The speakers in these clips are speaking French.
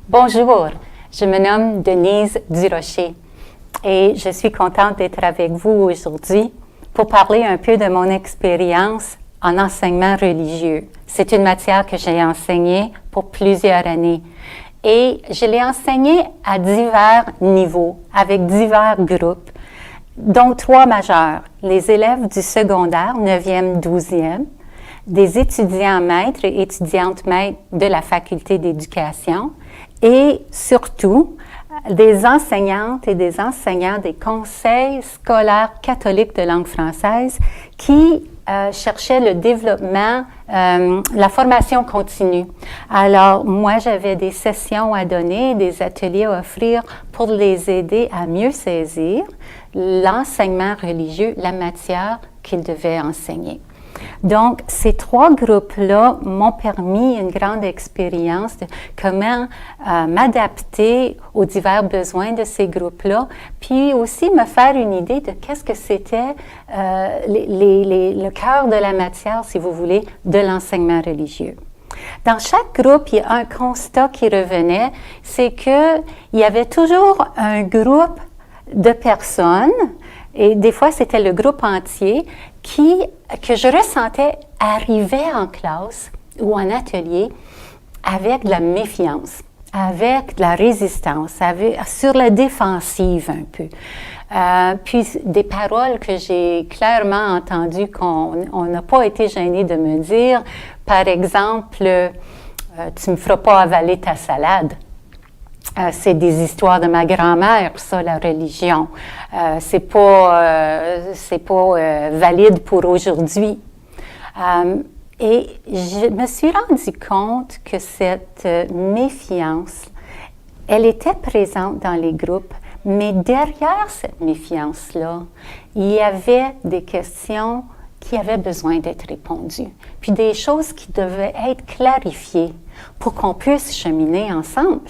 Bonjour, je me nomme Denise Durocher et je suis contente d'être avec vous aujourd'hui pour parler un peu de mon expérience en enseignement religieux. C'est une matière que j'ai enseignée pour plusieurs années et je l'ai enseignée à divers niveaux, avec divers groupes, dont 3 majeurs, les élèves du secondaire, 9e, 12e, des étudiants maîtres et étudiantes maîtres de la faculté d'éducation et surtout des enseignantes et des enseignants des conseils scolaires catholiques de langue française qui cherchaient le développement, la formation continue. Alors, moi, j'avais des sessions à donner, des ateliers à offrir pour les aider à mieux saisir l'enseignement religieux, la matière qu'ils devaient enseigner. Donc, ces 3 groupes-là m'ont permis une grande expérience de comment m'adapter aux divers besoins de ces groupes-là, puis aussi me faire une idée de qu'est-ce que c'était le cœur de la matière, si vous voulez, de l'enseignement religieux. Dans chaque groupe, il y a un constat qui revenait, c'est qu'il y avait toujours un groupe de personnes, et des fois c'était le groupe entier, que je ressentais arriver en classe ou en atelier avec de la méfiance, avec de la résistance, sur la défensive un peu. Puis des paroles que j'ai clairement entendues qu'on n'a pas été gêné de me dire. Par exemple, tu me feras pas avaler ta salade. C'est des histoires de ma grand-mère, ça, la religion. C'est pas valide pour aujourd'hui. Et je me suis rendu compte que cette méfiance, elle était présente dans les groupes, mais derrière cette méfiance-là, il y avait des questions qui avaient besoin d'être répondues, puis des choses qui devaient être clarifiées pour qu'on puisse cheminer ensemble.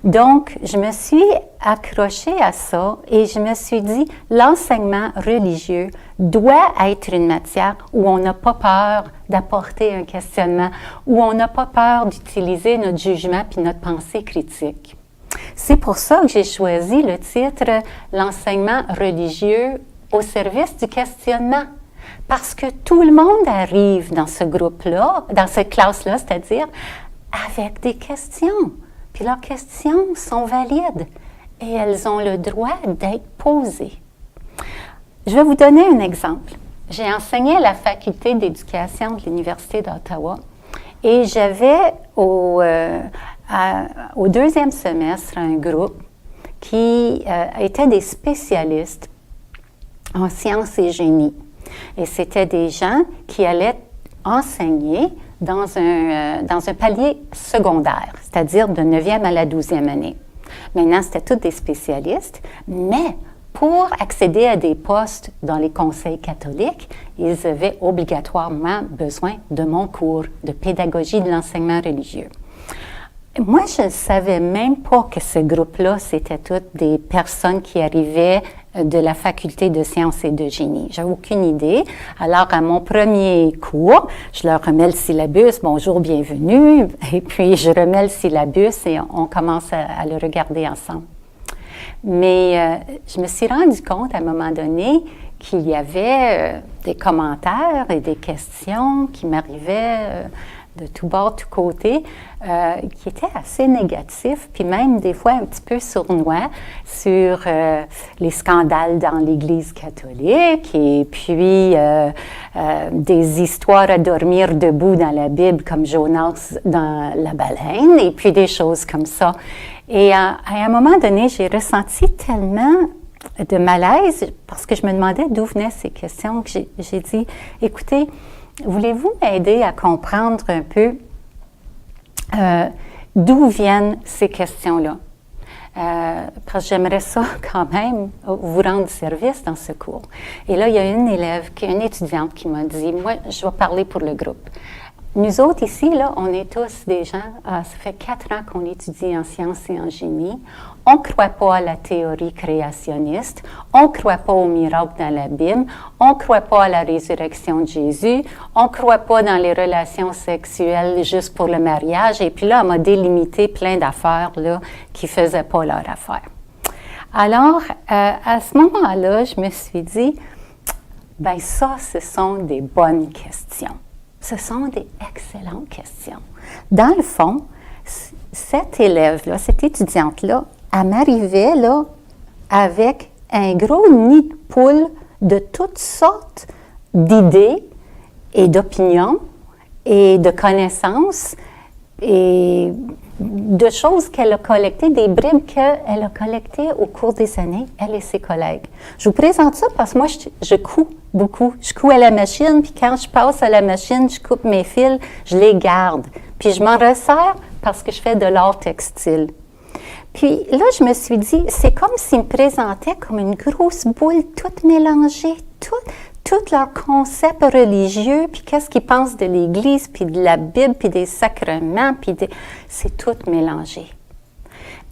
Donc, je me suis accrochée à ça et je me suis dit, l'enseignement religieux doit être une matière où on n'a pas peur d'apporter un questionnement, où on n'a pas peur d'utiliser notre jugement puis notre pensée critique. C'est pour ça que j'ai choisi le titre « L'enseignement religieux au service du questionnement ». Parce que tout le monde arrive dans ce groupe-là, dans cette classe-là, c'est-à-dire avec des questions. Puis leurs questions sont valides et elles ont le droit d'être posées. Je vais vous donner un exemple. J'ai enseigné à la faculté d'éducation de l'Université d'Ottawa et j'avais au 2e semestre un groupe qui était des spécialistes en sciences et génie. Et c'était des gens qui allaient enseigner dans un palier secondaire, c'est-à-dire de 9e à la 12e année. Maintenant, c'était tous des spécialistes, mais pour accéder à des postes dans les conseils catholiques, ils avaient obligatoirement besoin de mon cours de pédagogie de l'enseignement religieux. Moi, je ne savais même pas que ce groupe-là, c'était toutes des personnes qui arrivaient de la faculté de sciences et de génie. J'avais aucune idée. Alors, à mon premier cours, je leur remets le syllabus, bonjour, bienvenue, et puis je remets le syllabus et on commence à le regarder ensemble. Mais je me suis rendu compte à un moment donné qu'il y avait des commentaires et des questions qui m'arrivaient de tout bord, tout côté, qui étaient assez négatifs, puis même des fois un petit peu sournois sur les scandales dans l'Église catholique et puis des histoires à dormir debout dans la Bible comme Jonas dans la baleine et puis des choses comme ça. Et à un moment donné, j'ai ressenti tellement de malaise parce que je me demandais d'où venaient ces questions que j'ai dit, écoutez, voulez-vous m'aider à comprendre un peu d'où viennent ces questions-là? Parce que j'aimerais ça quand même vous rendre service dans ce cours. Et là, il y a une étudiante qui m'a dit, moi, je vais parler pour le groupe. Nous autres ici, là, on est tous des gens, ça fait 4 ans qu'on étudie en sciences et en génie. On ne croit pas à la théorie créationniste, on ne croit pas au miracle dans la Bible, on ne croit pas à la résurrection de Jésus, on ne croit pas dans les relations sexuelles juste pour le mariage. Et puis là, on m'a délimité plein d'affaires là, qui ne faisaient pas leur affaire. Alors, à ce moment-là, je me suis dit, ben ça, ce sont des bonnes questions. Ce sont des excellentes questions. Dans le fond, cette élève-là, cette étudiante-là, elle m'arrivait là avec un gros nid de poule de toutes sortes d'idées et d'opinions et de connaissances et de choses qu'elle a collectées, des bribes qu'elle a collectées au cours des années, elle et ses collègues. Je vous présente ça parce que moi, je couds beaucoup. Je couds à la machine, puis quand je passe à la machine, je coupe mes fils, je les garde. Puis je m'en resserre parce que je fais de l'art textile. Puis là, je me suis dit, c'est comme s'ils me présentaient comme une grosse boule toute mélangée, tous leurs concepts religieux, puis qu'est-ce qu'ils pensent de l'Église, puis de la Bible, puis des sacrements, c'est tout mélangé.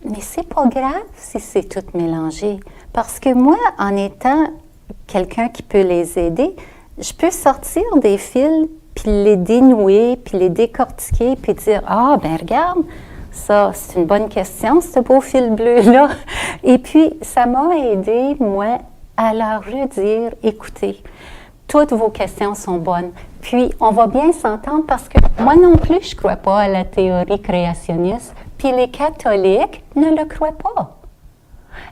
Mais c'est pas grave si c'est tout mélangé, parce que moi, en étant quelqu'un qui peut les aider, je peux sortir des fils, puis les dénouer, puis les décortiquer, puis dire « Ah, ben regarde, ça, c'est une bonne question, ce beau fil bleu-là. » Et puis, ça m'a aidé, moi, à leur redire « Écoutez, toutes vos questions sont bonnes. Puis, on va bien s'entendre parce que moi non plus, je ne crois pas à la théorie créationniste, puis les catholiques ne le croient pas.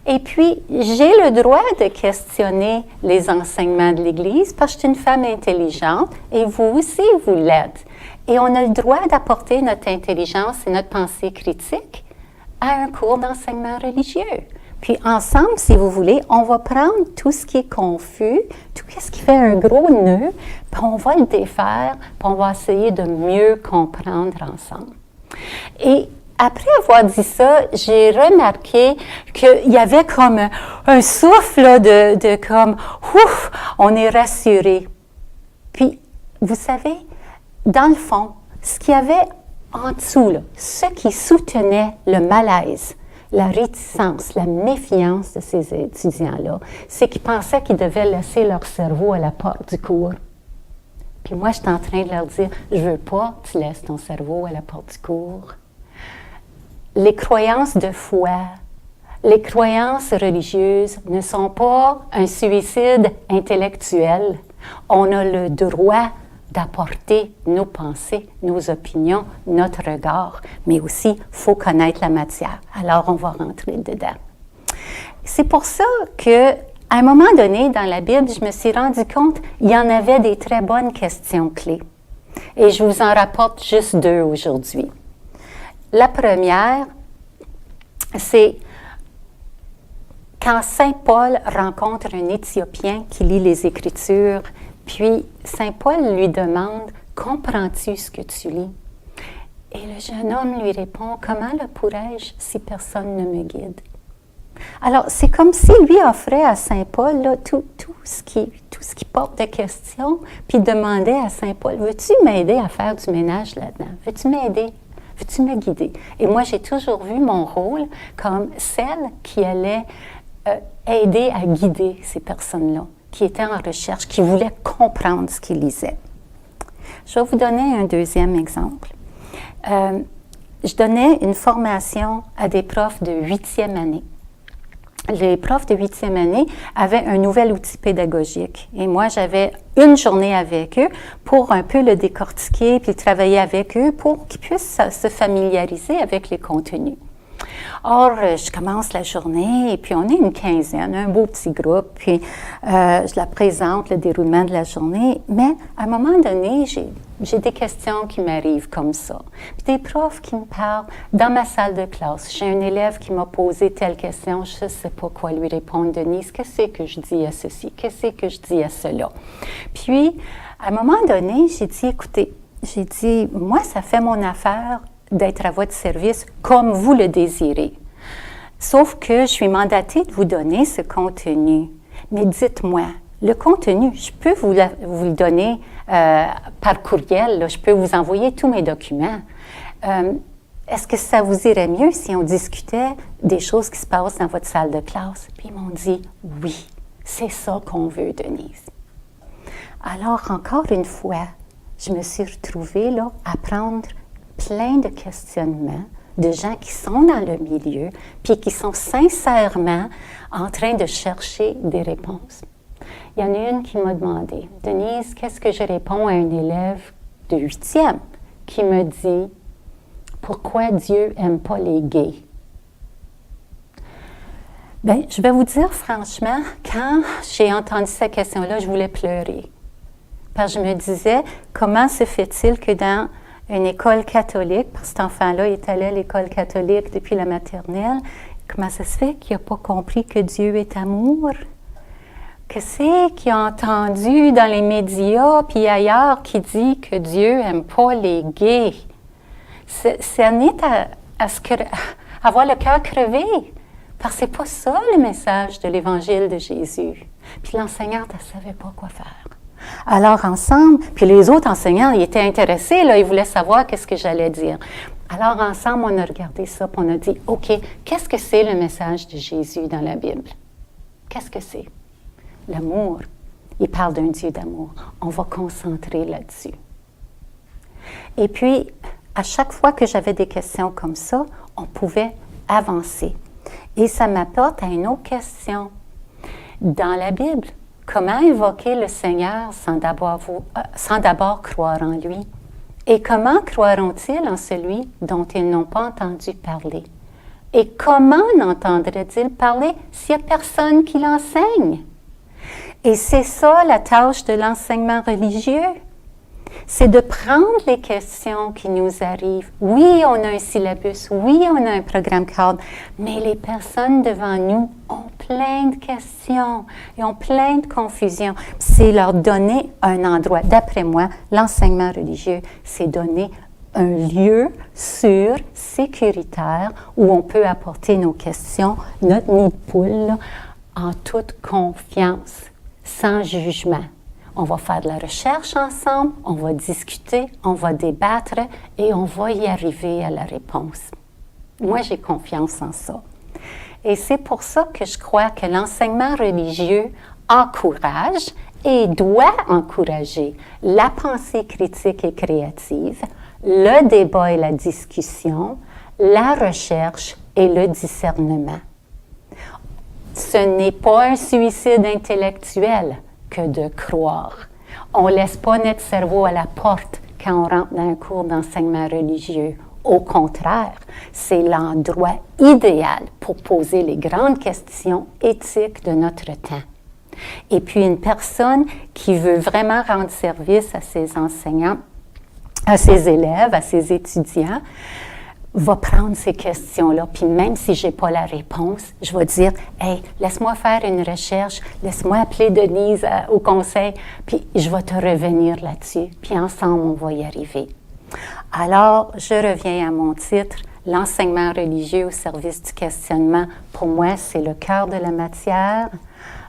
Et puis, j'ai le droit de questionner les enseignements de l'Église parce que je suis une femme intelligente et vous aussi, vous l'êtes. Et on a le droit d'apporter notre intelligence et notre pensée critique à un cours d'enseignement religieux. Puis ensemble, si vous voulez, on va prendre tout ce qui est confus, tout ce qui fait un gros nœud, puis on va le défaire, puis on va essayer de mieux comprendre ensemble. Et après avoir dit ça, j'ai remarqué qu'il y avait comme un souffle là, de comme, ouf, on est rassuré. Puis, vous savez, dans le fond, ce qu'il y avait en dessous, là, ce qui soutenait le malaise, la réticence, la méfiance de ces étudiants-là, c'est qu'ils pensaient qu'ils devaient laisser leur cerveau à la porte du cours. Puis moi, j'étais en train de leur dire, je veux pas que tu laisses ton cerveau à la porte du cours. Les croyances de foi, les croyances religieuses ne sont pas un suicide intellectuel. On a le droit d'apporter nos pensées, nos opinions, notre regard, mais aussi, il faut connaître la matière. Alors, on va rentrer dedans. C'est pour ça qu'à un moment donné, dans la Bible, je me suis rendu compte qu'il y en avait des très bonnes questions clés. Et je vous en rapporte juste 2 aujourd'hui. La première, c'est quand Saint Paul rencontre un Éthiopien qui lit les Écritures, puis Saint Paul lui demande « Comprends-tu ce que tu lis? » Et le jeune homme lui répond « Comment le pourrais-je si personne ne me guide? » Alors, c'est comme s'il lui offrait à Saint Paul là, tout ce qui porte de questions, puis demandait à Saint Paul « Veux-tu m'aider à faire du ménage là-dedans? Veux-tu m'aider? Veux-tu me guider? » Et moi, j'ai toujours vu mon rôle comme celle qui allait aider à guider ces personnes-là, qui étaient en recherche, qui voulaient comprendre ce qu'ils lisaient. Je vais vous donner un deuxième exemple. Je donnais une formation à des profs de 8e année. Les profs de 8e année avaient un nouvel outil pédagogique. Et moi, j'avais une journée avec eux pour un peu le décortiquer puis travailler avec eux pour qu'ils puissent se familiariser avec les contenus. Or, je commence la journée et puis on est une quinzaine, un beau petit groupe, puis je la présente, le déroulement de la journée. Mais à un moment donné, j'ai des questions qui m'arrivent comme ça. Puis des profs qui me parlent dans ma salle de classe. J'ai un élève qui m'a posé telle question, je ne sais pas quoi lui répondre. Denise, qu'est-ce que je dis à ceci? Qu'est-ce que je dis à cela? Puis, à un moment donné, j'ai dit, écoutez, moi, ça fait mon affaire d'être à votre service comme vous le désirez. Sauf que je suis mandatée de vous donner ce contenu. Mais dites-moi, le contenu, je peux vous le donner par courriel, là, je peux vous envoyer tous mes documents. Est-ce que ça vous irait mieux si on discutait des choses qui se passent dans votre salle de classe? Puis ils m'ont dit, oui, c'est ça qu'on veut, Denise. Alors, encore une fois, je me suis retrouvée là, à prendre plein de questionnements de gens qui sont dans le milieu, puis qui sont sincèrement en train de chercher des réponses. Il y en a une qui m'a demandé, « Denise, qu'est-ce que je réponds à un élève de 8e qui me dit « Pourquoi Dieu n'aime pas les gays? » Bien, je vais vous dire franchement, quand j'ai entendu cette question-là, je voulais pleurer. Parce que je me disais, comment se fait-il que dans une école catholique, parce que cet enfant-là est allé à l'école catholique depuis la maternelle, comment ça se fait qu'il n'a pas compris que Dieu est amour? Qu'est-ce qu'il a entendu dans les médias puis ailleurs qui dit que Dieu n'aime pas les gays? Ça n'est à avoir le cœur crevé, parce que ce n'est pas ça le message de l'Évangile de Jésus. Puis l'enseignante, elle ne savait pas quoi faire. Alors ensemble, puis les autres enseignants, ils étaient intéressés, là, ils voulaient savoir qu'est-ce que j'allais dire. Alors ensemble, on a regardé ça, puis on a dit, OK, qu'est-ce que c'est le message de Jésus dans la Bible? Qu'est-ce que c'est? L'amour. Il parle d'un Dieu d'amour. On va concentrer là-dessus. Et puis, à chaque fois que j'avais des questions comme ça, on pouvait avancer. Et ça m'apporte à une autre question. Dans la Bible, comment invoquer le Seigneur sans d'abord croire en lui? Et comment croiront-ils en celui dont ils n'ont pas entendu parler? Et comment n'entendraient-ils parler s'il n'y a personne qui l'enseigne? Et c'est ça la tâche de l'enseignement religieux. C'est de prendre les questions qui nous arrivent. Oui, on a un syllabus, oui, on a un programme cadre, mais les personnes devant nous ont plein de questions, ils ont plein de confusions. C'est leur donner un endroit. D'après moi, l'enseignement religieux, c'est donner un lieu sûr, sécuritaire, où on peut apporter nos questions, notre nid de poule, là, en toute confiance, sans jugement. On va faire de la recherche ensemble, on va discuter, on va débattre et on va y arriver à la réponse. Moi, j'ai confiance en ça. Et c'est pour ça que je crois que l'enseignement religieux encourage et doit encourager la pensée critique et créative, le débat et la discussion, la recherche et le discernement. Ce n'est pas un suicide intellectuel que de croire. On ne laisse pas notre cerveau à la porte quand on rentre dans un cours d'enseignement religieux. Au contraire, c'est l'endroit idéal pour poser les grandes questions éthiques de notre temps. Et puis une personne qui veut vraiment rendre service à ses enseignants, à ses élèves, à ses étudiants, va prendre ces questions-là, puis même si je n'ai pas la réponse, je vais dire « Hey, laisse-moi faire une recherche, laisse-moi appeler Denise au conseil, puis je vais te revenir là-dessus, puis ensemble, on va y arriver. » Alors, je reviens à mon titre, l'enseignement religieux au service du questionnement. Pour moi, c'est le cœur de la matière.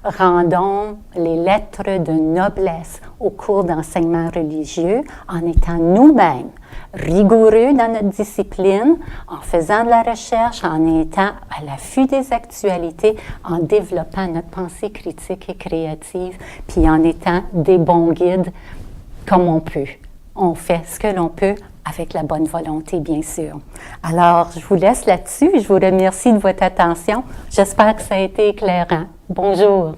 Rendons les lettres de noblesse au cours d'enseignement religieux en étant nous-mêmes rigoureux dans notre discipline, en faisant de la recherche, en étant à l'affût des actualités, en développant notre pensée critique et créative, puis en étant des bons guides comme on peut. On fait ce que l'on peut avec la bonne volonté, bien sûr. Alors, je vous laisse là-dessus. Je vous remercie de votre attention. J'espère que ça a été éclairant. Bonjour.